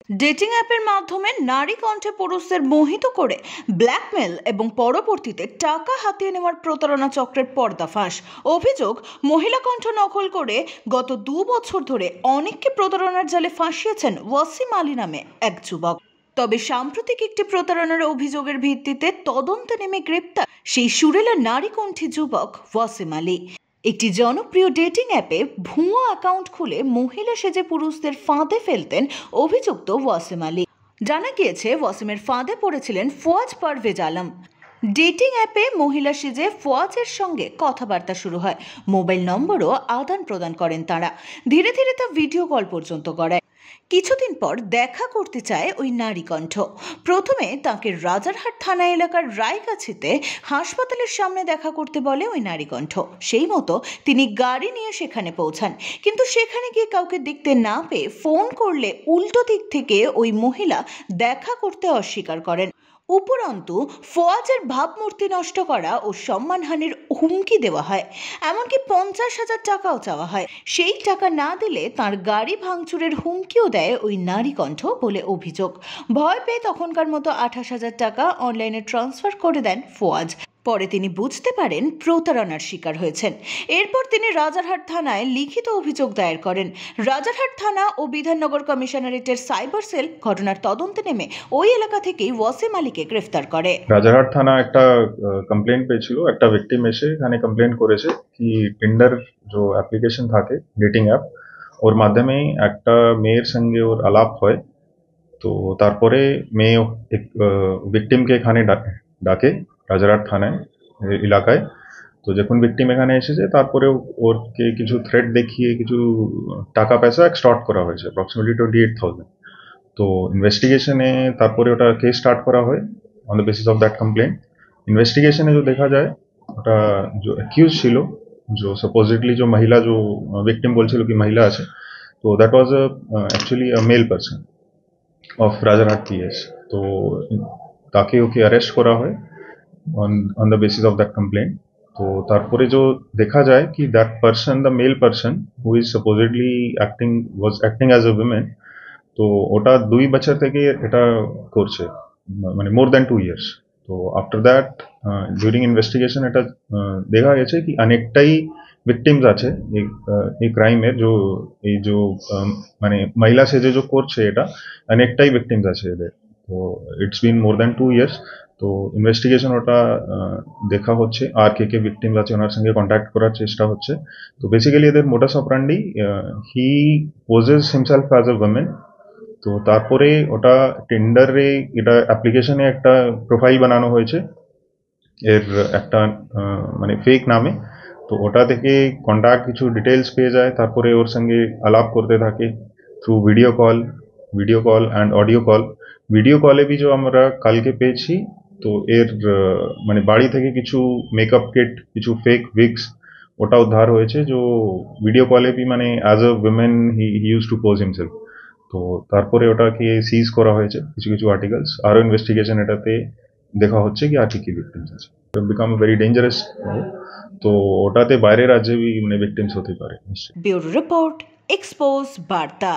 Dating অ্যাপের মাধ্যমে নারী কণ্ঠে পুরুষদের মোহিত করে ব্ল্যাকমেল এবং পরবর্তীতে টাকা হাতিয়ে নেওয়ার প্রতারণা চক্রের পর্দাফাঁস। অভিযোগ, মহিলা কণ্ঠ নকল করে গত 2 বছর ধরে অনেককে প্রতারণার জালে ফাঁসিয়েছেন ওয়াসিম আলী নামে এক যুবক। তবে সাম্প্রতিক একটি প্রতারণার অভিযোগের ভিত্তিতে তদন্তে নেমে গ্রেপ্তার সেই সুরেলা নারী কণ্ঠী যুবক ওয়াসিম আলী। একটি জনপ্রিয় ডেটিং অ্যাপে ভুয়ো অ্যাকাউন্ট খুলে মহিলা সেজে পুরুষদের ফাঁদে ফেলতেন অভিযুক্ত ওয়াসিম আলী। জানা গিয়েছে, ওয়াসিমের ফাঁদে পড়েছিলেন ফওয়াজ পারভেজ আলম। ডেটিং অ্যাপে মহিলা সেজে ফওয়াজের সঙ্গে কথাবার্তা শুরু হয়, মোবাইল নম্বরও আদান প্রদান করেন তারা। ধীরে ধীরে তা ভিডিও কল পর্যন্ত করায়। কিছুদিন পর দেখা করতে চায় ওই নারী কণ্ঠ। প্রথমে তাকে রাজারহাট থানা এলাকার রায়গাছিতে হাসপাতালের সামনে দেখা করতে বলে ওই নারী কণ্ঠ। সেই মতো তিনি গাড়ি নিয়ে সেখানে পৌঁছান, কিন্তু সেখানে গিয়ে কাউকে দেখতে না পেয়ে ফোন করলে উল্টো দিক থেকে ওই মহিলা দেখা করতে অস্বীকার করেন। উপরন্তু ফওয়াজের ভাবমূর্তি নষ্ট করা ও সম্মানহানির হুমকি দেওয়া হয়, এমনকি 50,000 টাকাও চাওয়া হয়। সেই টাকা না দিলে তার গাড়ি ভাঙচুরের হুমকিও দেয় ওই নারী কণ্ঠ বলে অভিযোগ। ভয় পেয়ে তখনকার মতো 28,000 টাকা অনলাইনে ট্রান্সফার করে দেন ফওয়াজ। পরে তিনি বুঝতে পারেন প্রতারণার শিকার হয়েছেন। এরপর তিনি রাজারহাট থানায় লিখিত অভিযোগ দায়ের করেন। রাজারহাট থানা ও বিধাননগর কমিশনারেটের সাইবার সেল ঘটনার তদন্তে নেমে ওই এলাকা থেকেই ওয়াসিম আলীকে গ্রেফতার করে। রাজারহাট থানা একটা কমপ্লেন পেয়েছিল, একটা ভিকটিম এসে এখানে কমপ্লেন করেছে কি টিন্ডার যে অ্যাপ্লিকেশন থাকে ডেটিং অ্যাপ, ওর মাধ্যমে একটা মেয়ের সঙ্গে ওর আলাপ হয়। তো তারপরে মেয়ে এক ভিকটিমকে এখানে ডাকে রাজারহাট থানায় এলাকায়। তো যখন ভিকটিম এখানে এসেছে তারপরে ওরকে কিছু থ্রেট দেখিয়ে কিছু টাকা পয়সা এক্সটর্ট করা হয়েছে, অ্যাপ্রক্সিমেটলি 28,000। তো ইনভেস্টিগেশনে তারপরে ওটা কেস স্টার্ট করা হয় on the basis of that complain. ইনভেস্টিগেশনে जो देखा जाए, ওটা जो অ্যাকিউজ ছিল, जो सपोजिटली जो महिला जो विक्टिम बोलছিল কি মহিলা আছে, তো that was actually a male person of Rajarhat PS. তো তাকে ওকে অ্যারেস্ট করা হয় on the basis of that complaint. তো তারপরে जो देखा जाए कि that person, the male person who is supposedly acting was acting as a women, তো ওটা 2 বছর থেকে এটা করছে, মানে মোর দ্যান 2 ইয়ার্স। তো আফটার দ্যাট ডিউরিং ইনভেস্টিগেশন এটা দেখা গেছে কি অনেকটাই ভিকটিমস আছে এই ক্রাইমের, এই যে মানে মহিলা সেজে যে করছে এটা, অনেকটাই ভিকটিমস আছে এদের। তো it's been more than 2 years. তো ইনভেস্টিগেশন ওটা দেখা হচ্ছে, আর কে ভিকটিমস আছে ওনার সঙ্গে কন্ট্যাক্ট করার চেষ্টা হচ্ছে। তো বেসিক্যালি এদের modus operandi, he poses himself as a woman. তো তারপরে ওটা টেন্ডারে এটা অ্যাপ্লিকেশনে একটা প্রোফাইল বানানো হয়েছে এর একটা মানে ফেক নামে। তো ওটা থেকে কন্ট্যাক্ট কিছু ডিটেলস পেয়ে যায়, তারপরে ওর সঙ্গে আলাপ করতে থাকে through video call and audio call. Video কলে বি যে আমরা কালকে পেয়েছি, তো এর মানে বাড়ি থেকে কিছু মেকআপ কিট, কিছু ফেক উইগস ওটা উদ্ধার হয়েছে। যে ভিডিও কলে বি মানে as a women he use to pose himself. তো তারপরে ওটাকে সিজ করা হয়েছে কিছু কিছু আর্টিকেলস। আরও ইনভেস্টিগেশন এটাতে দেখা হচ্ছে কি আর কি ভিকটিমস আছে। Become very dangerous. তো ওটাতে বাইরের রাজ্যে মানে ভিকটিমস হতে পারে নিশ্চয়ই। ব্যুরো রিপোর্ট, এক্সপোজ বার্তা।